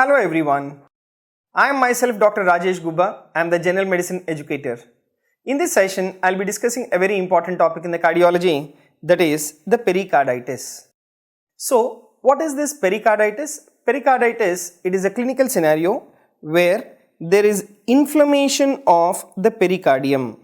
Hello everyone. I am myself Dr. Rajesh Gubba. I am the General Medicine Educator. In this session, I will be discussing a very important topic in the cardiology, that is the pericarditis. So, what is this pericarditis? Pericarditis, it is a clinical scenario where there is inflammation of the pericardium.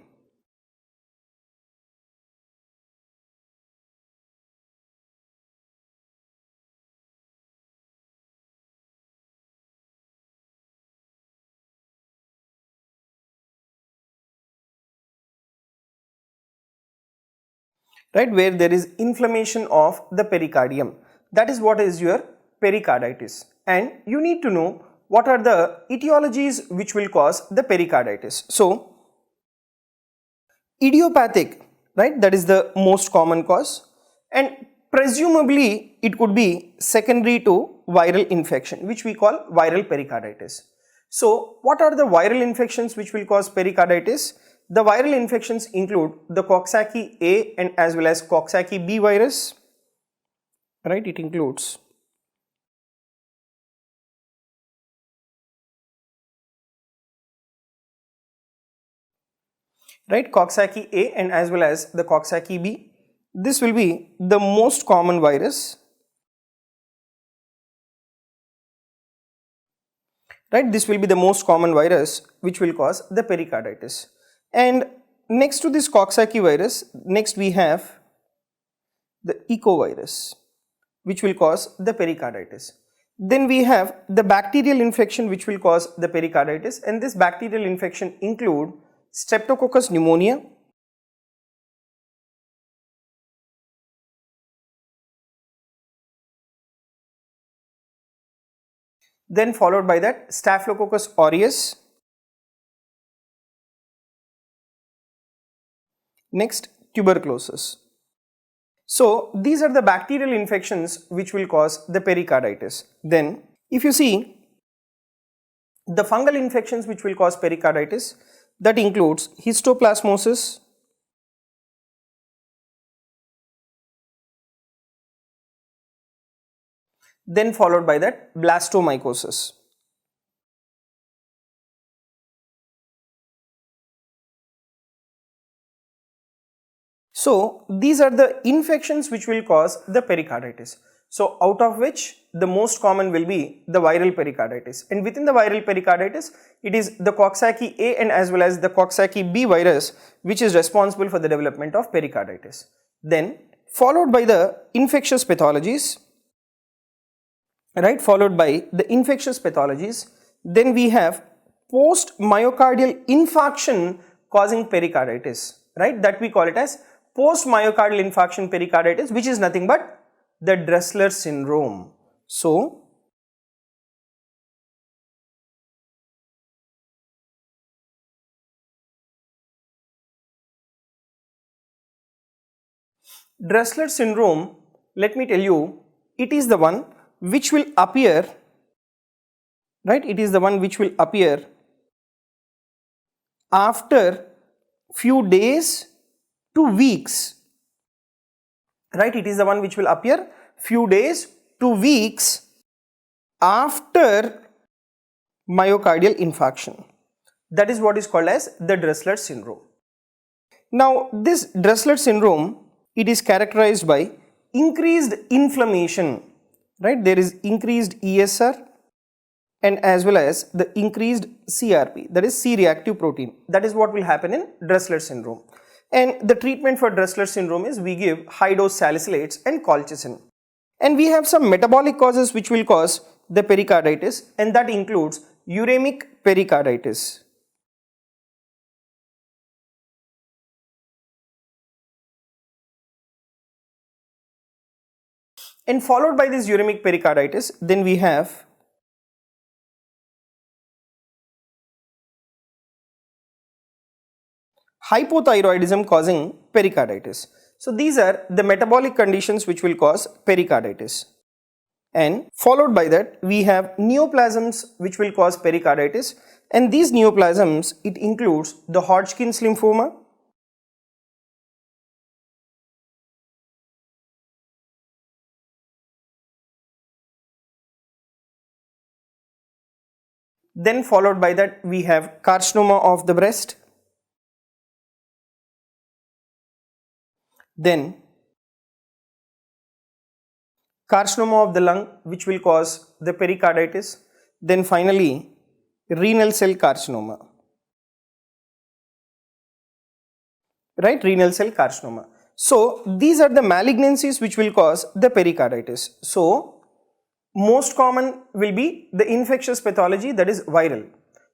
Right, where there is inflammation of the pericardium. That is what is your pericarditis, and you need to know what are the etiologies which will cause the pericarditis. So, idiopathic, right, that is the most common cause, and presumably it could be secondary to viral infection, which we call viral pericarditis. So, what are the viral infections which will cause pericarditis? The viral infections include the Coxsackie A and as well as Coxsackie B virus, right? It includes Coxsackie A and as well as the Coxsackie B. This will be the most common virus, right? This will be the most common virus which will cause the pericarditis. And next to this Coxsackie virus, next we have the ecovirus which will cause the pericarditis. Then we have the bacterial infection which will cause the pericarditis, and this bacterial infection include Streptococcus pneumonia, then followed by that Staphylococcus aureus, next tuberculosis. So, these are the bacterial infections which will cause the pericarditis. Then, if you see the fungal infections which will cause pericarditis, that includes histoplasmosis, then followed by that blastomycosis. So, these are the infections which will cause the pericarditis. So, out of which the most common will be the viral pericarditis, and within the viral pericarditis, it is the Coxsackie A and as well as the Coxsackie B virus which is responsible for the development of pericarditis. Then followed by the infectious pathologies, right, followed by the infectious pathologies, then we have post myocardial infarction causing pericarditis, right, that we call it as post myocardial infarction pericarditis, which is nothing but the Dressler syndrome. So, Dressler syndrome, let me tell you, it is the one which will appear, right, it is the one which will appear after few days to weeks, right, it is the one which will appear few days to weeks after myocardial infarction. That is what is called as the Dressler syndrome. Now, this Dressler syndrome, it is characterized by increased inflammation, right, there is increased ESR and as well as the increased CRP, that is C-reactive protein. That is what will happen in Dressler syndrome. And the treatment for Dressler syndrome is we give high dose salicylates and colchicine. And we have some metabolic causes which will cause the pericarditis, and that includes uremic pericarditis. And followed by this uremic pericarditis, then we have hypothyroidism causing pericarditis. So, these are the metabolic conditions which will cause pericarditis. And followed by that, we have neoplasms which will cause pericarditis, and these neoplasms, it includes the Hodgkin's lymphoma, Then followed by that we have carcinoma of the breast. Then carcinoma of the lung, which will cause the pericarditis. Then finally renal cell carcinoma. Right, renal cell carcinoma. So these are the malignancies which will cause the pericarditis. So most common will be the infectious pathology, that is viral.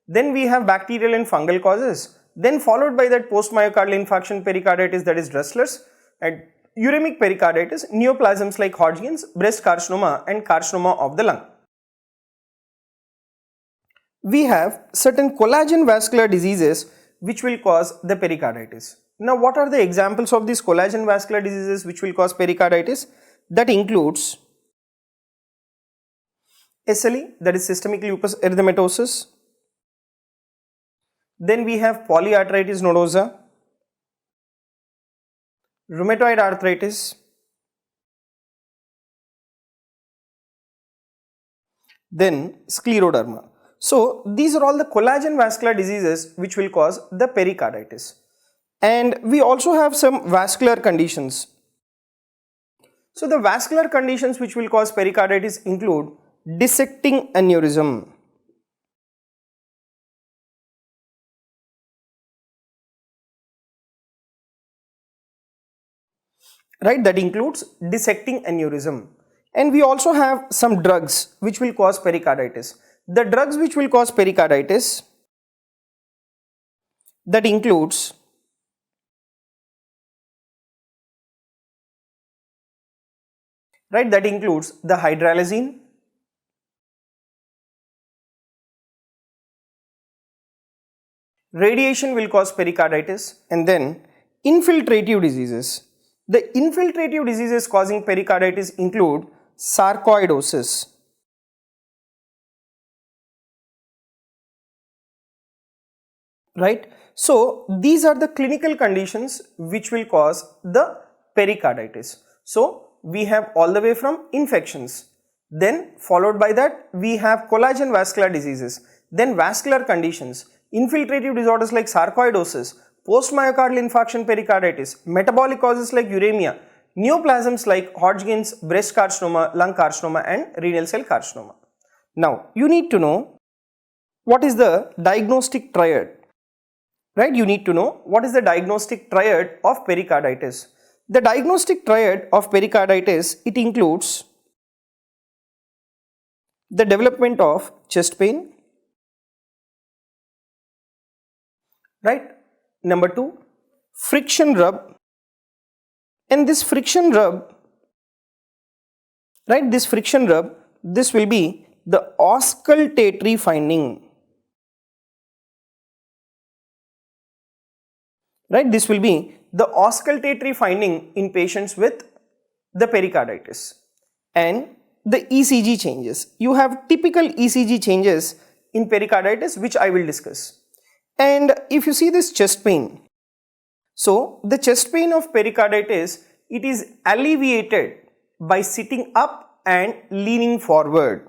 Then we have bacterial and fungal causes. Then followed by that post myocardial infarction pericarditis, that is Dressler's, and uremic pericarditis, neoplasms like Hodgkin's, breast carcinoma and carcinoma of the lung. We have certain collagen vascular diseases which will cause the pericarditis. Now what are the examples of these collagen vascular diseases which will cause pericarditis? That includes SLE, that is systemic lupus erythematosus. Then we have polyarthritis nodosa, rheumatoid arthritis, then scleroderma. So these are all the collagen vascular diseases which will cause the pericarditis. And we also have some vascular conditions. So the vascular conditions which will cause pericarditis include dissecting aneurysm, right, that includes dissecting aneurysm. And we also have some drugs which will cause pericarditis. The drugs which will cause pericarditis, that includes the hydralazine, radiation will cause pericarditis, and then infiltrative diseases. The infiltrative diseases causing pericarditis include sarcoidosis, right? So these are the clinical conditions which will cause the pericarditis. So we have all the way from infections, then followed by that we have collagen vascular diseases, then vascular conditions, infiltrative disorders like sarcoidosis, post myocardial infarction pericarditis, metabolic causes like uremia, neoplasms like Hodgkin's, breast carcinoma, lung carcinoma and renal cell carcinoma. Now you need to know what is the diagnostic triad, right? You need to know what is the diagnostic triad of pericarditis. The diagnostic triad of pericarditis, it includes the development of chest pain, right? Number 2, friction rub, and this friction rub, right, this will be the auscultatory finding, right, this will be the auscultatory finding in patients with the pericarditis. And the ECG changes, you have typical ECG changes in pericarditis which I will discuss. And if you see this chest pain, so the chest pain of pericarditis, it is alleviated by sitting up and leaning forward,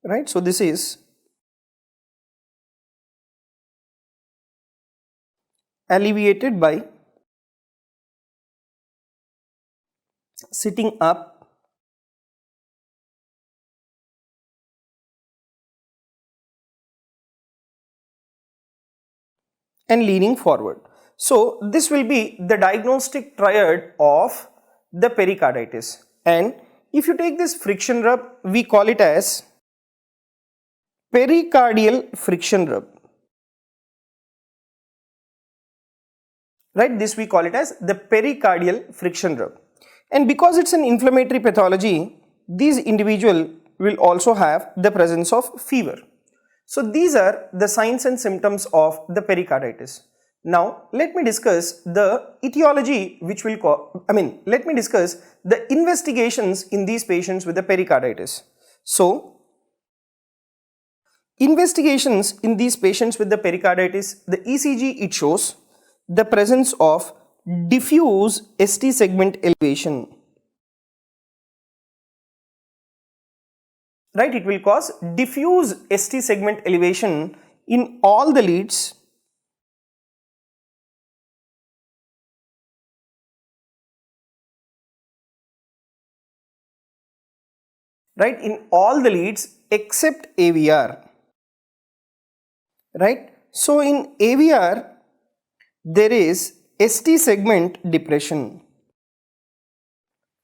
right? So this is alleviated by sitting up and leaning forward. So this will be the diagnostic triad of the pericarditis. And if you take this friction rub, we call it as pericardial friction rub, right? This we call it as the pericardial friction rub. And because it's an inflammatory pathology, these individuals will also have the presence of fever. So these are the signs and symptoms of the pericarditis. Now let me discuss the etiology which will let me discuss the investigations in these patients with the pericarditis. So investigations in these patients with the pericarditis, the ECG, it shows the presence of diffuse ST segment elevation, right? It will cause diffuse ST segment elevation in all the leads, right, in all the leads except AVR, right? So in AVR there is ST segment depression,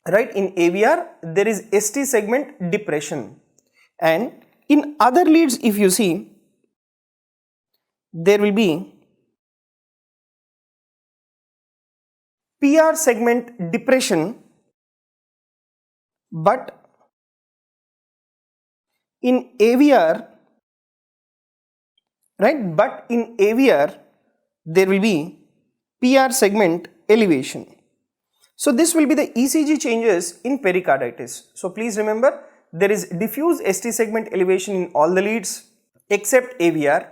right? In AVR there is ST segment depression, and in other leads if you see, there will be PR segment depression, but in AVR, right, but in AVR there will be PR segment elevation. So this will be the ECG changes in pericarditis. So please remember, there is diffuse ST segment elevation in all the leads except AVR,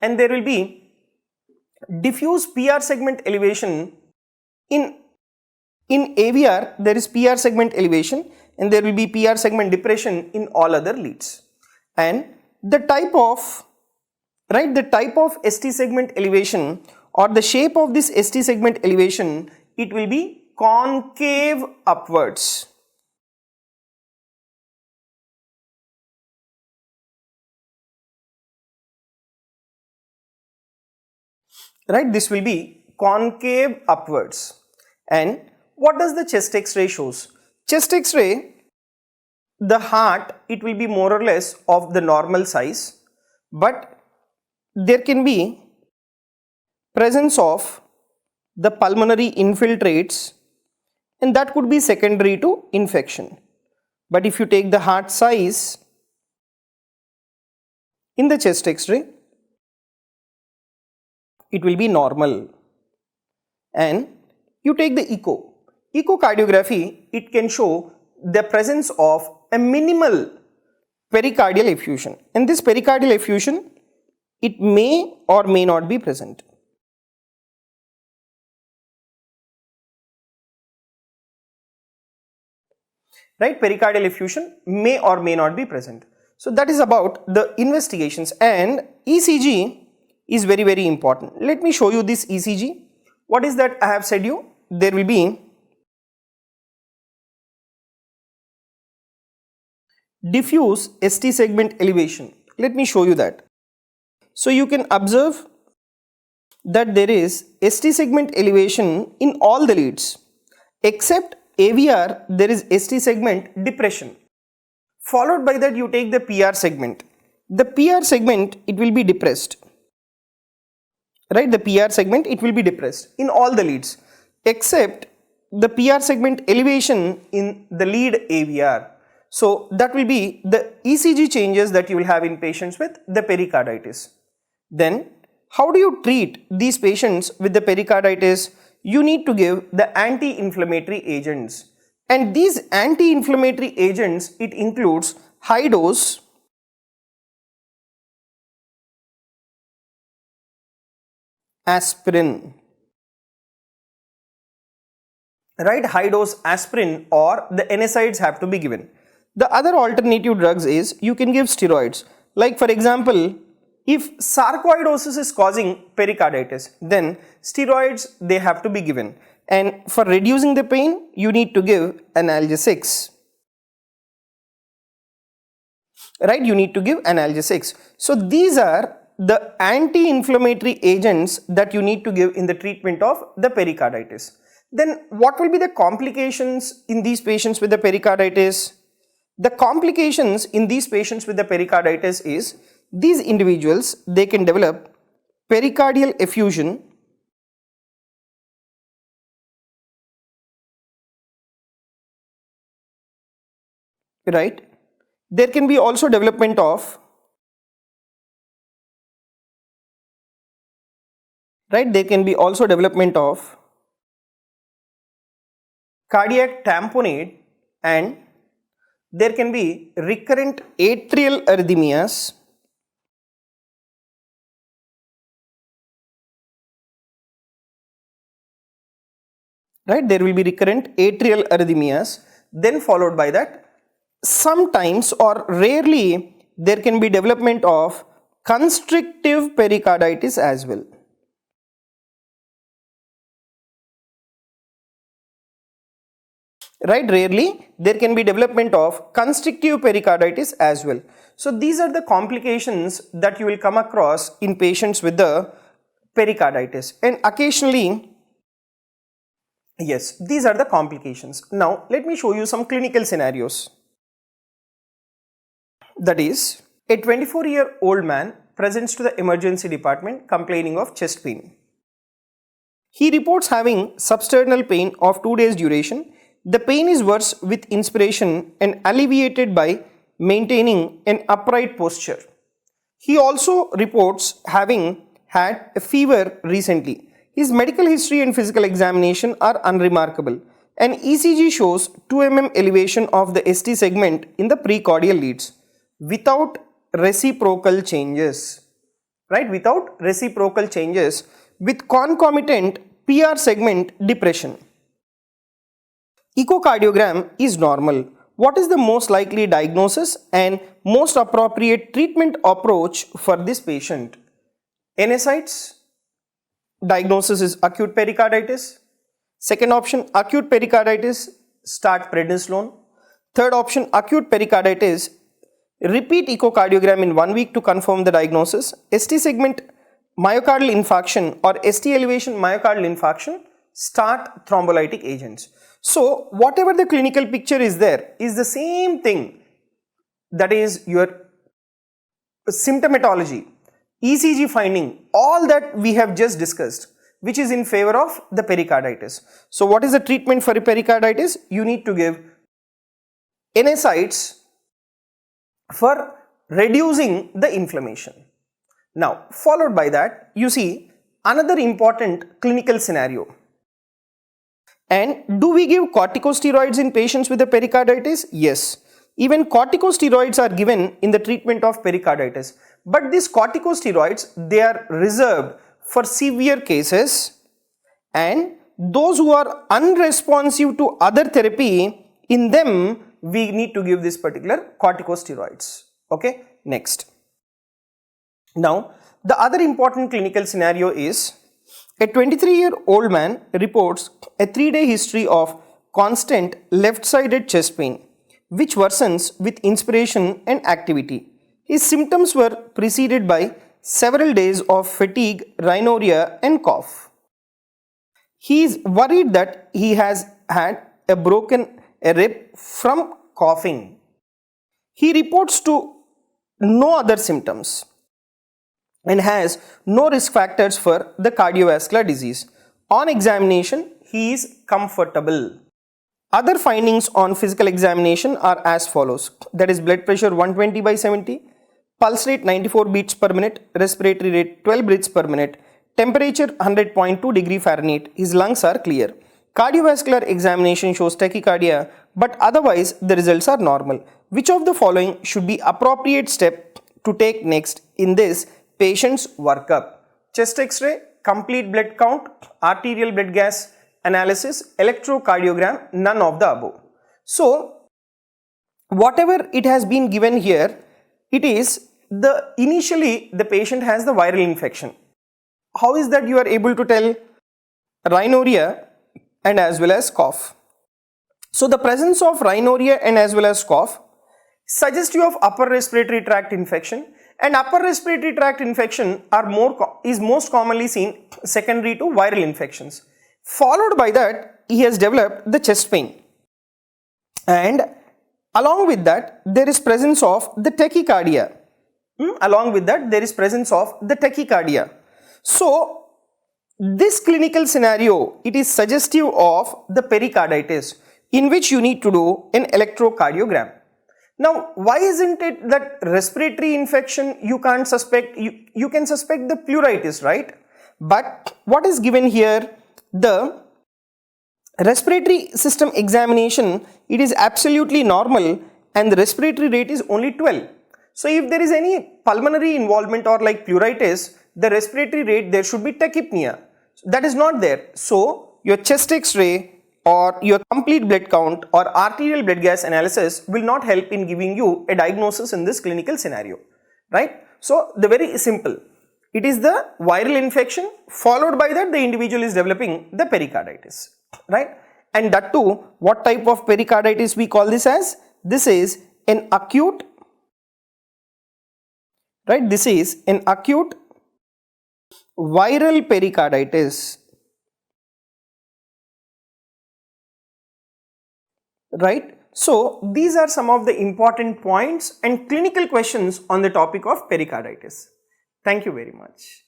and there will be diffuse PR segment elevation in AVR. There is PR segment elevation and there will be PR segment depression in all other leads. And the type of, right, the type of ST segment elevation or the shape of this ST segment elevation, it will be concave upwards. Right, this will be concave upwards. And what does the chest X-ray shows? Chest X-ray, the heart, it will be more or less of the normal size, but there can be presence of the pulmonary infiltrates, and that could be secondary to infection. But if you take the heart size in the chest X-ray, it will be normal. And you take the echocardiography, it can show the presence of a minimal pericardial effusion, and this pericardial effusion, it may or may not be present. Right, pericardial effusion may or may not be present. So that is about the investigations, and ECG is very, very important. Let me show you this ECG. What is that I have said you? There will be diffuse ST segment elevation. Let me show you that. So you can observe that there is ST segment elevation in all the leads except AVR. There is ST segment depression. Followed by that you take the PR segment. The PR segment, it will be depressed. Right, the PR segment, it will be depressed in all the leads except the PR segment elevation in the lead AVR. So that will be the ECG changes that you will have in patients with the pericarditis. Then how do you treat these patients with the pericarditis? You need to give the anti-inflammatory agents, and these anti-inflammatory agents, it includes high dose aspirin, right, high dose aspirin, or the NSAIDs have to be given. The other alternative drugs is you can give steroids, like for example, if sarcoidosis is causing pericarditis, then steroids, they have to be given, and for reducing the pain you need to give analgesics, right, you need to give analgesics. So these are the anti-inflammatory agents that you need to give in the treatment of the pericarditis. Then what will be the complications in these patients with the pericarditis? The complications in these patients with the pericarditis is, these individuals, they can develop pericardial effusion, right. There can be also development of, right, there can be also development of cardiac tamponade, and there can be recurrent atrial arrhythmias, right, there will be recurrent atrial arrhythmias, then followed by that sometimes or rarely there can be development of constrictive pericarditis as well. Right, rarely there can be development of constrictive pericarditis as well. So these are the complications that you will come across in patients with the pericarditis, and occasionally, yes, these are the complications. Now let me show you some clinical scenarios. That is, a 24-year-old man presents to the emergency department complaining of chest pain. He reports having substernal pain of 2 days duration. The pain is worse with inspiration and alleviated by maintaining an upright posture. He also reports having had a fever recently. His medical history and physical examination are unremarkable. An ECG shows 2 mm elevation of the ST segment in the precordial leads without reciprocal changes. Right, without reciprocal changes with concomitant PR segment depression. Echocardiogram is normal. What is the most likely diagnosis and most appropriate treatment approach for this patient? NSAIDs. Diagnosis is acute pericarditis. Second option, acute pericarditis, start prednisolone. Third option, acute pericarditis, repeat echocardiogram in 1 week to confirm the diagnosis. ST segment myocardial infarction or ST elevation myocardial infarction, start thrombolytic agents. So whatever the clinical picture is there is the same thing, that is your symptomatology, ECG finding, all that we have just discussed, which is in favor of the pericarditis. So what is the treatment for pericarditis? You need to give NSAIDs for reducing the inflammation. Now followed by that, you see another important clinical scenario. And do we give corticosteroids in patients with the pericarditis? Yes. Even corticosteroids are given in the treatment of pericarditis. But these corticosteroids, they are reserved for severe cases and those who are unresponsive to other therapy, in them we need to give this particular corticosteroids. Okay, next. Now, the other important clinical scenario is a 23-year-old man reports a 3-day history of constant left-sided chest pain, which worsens with inspiration and activity. His symptoms were preceded by several days of fatigue, rhinorrhea and cough. He is worried that he has had a broken rib from coughing. He reports to no other symptoms and has no risk factors for the cardiovascular disease. On examination, he is comfortable. Other findings on physical examination are as follows. That is, blood pressure 120/70, pulse rate 94 beats per minute, respiratory rate 12 breaths per minute, temperature 100.2 degree Fahrenheit. His lungs are clear. Cardiovascular examination shows tachycardia, but otherwise the results are normal. Which of the following should be appropriate step to take next in this patient's workup? Chest X-ray, complete blood count, arterial blood gas analysis, electrocardiogram, none of the above. So whatever it has been given here, it is initially the patient has the viral infection. How is that you are able to tell? Rhinorrhea and as well as cough. So the presence of rhinorrhea and as well as cough suggestive of upper respiratory tract infection, and upper respiratory tract infection is most commonly seen secondary to viral infections. Followed by that, he has developed the chest pain, and along with that there is presence of the tachycardia. So this clinical scenario, it is suggestive of the pericarditis, in which you need to do an electrocardiogram. Now, why isn't it that respiratory infection you can't suspect? You can suspect the pleuritis, right? But what is given here, the respiratory system examination, it is absolutely normal and the respiratory rate is only 12. So if there is any pulmonary involvement or like pleuritis, the respiratory rate there should be tachypnea. That is not there. So your chest X-ray or your complete blood count or arterial blood gas analysis will not help in giving you a diagnosis in this clinical scenario, right? So, the very simple, it is the viral infection, followed by that the individual is developing the pericarditis, right? And that too, what type of pericarditis we call this as? This is an acute, right? This is an acute viral pericarditis, right? So, these are some of the important points and clinical questions on the topic of pericarditis. Thank you very much.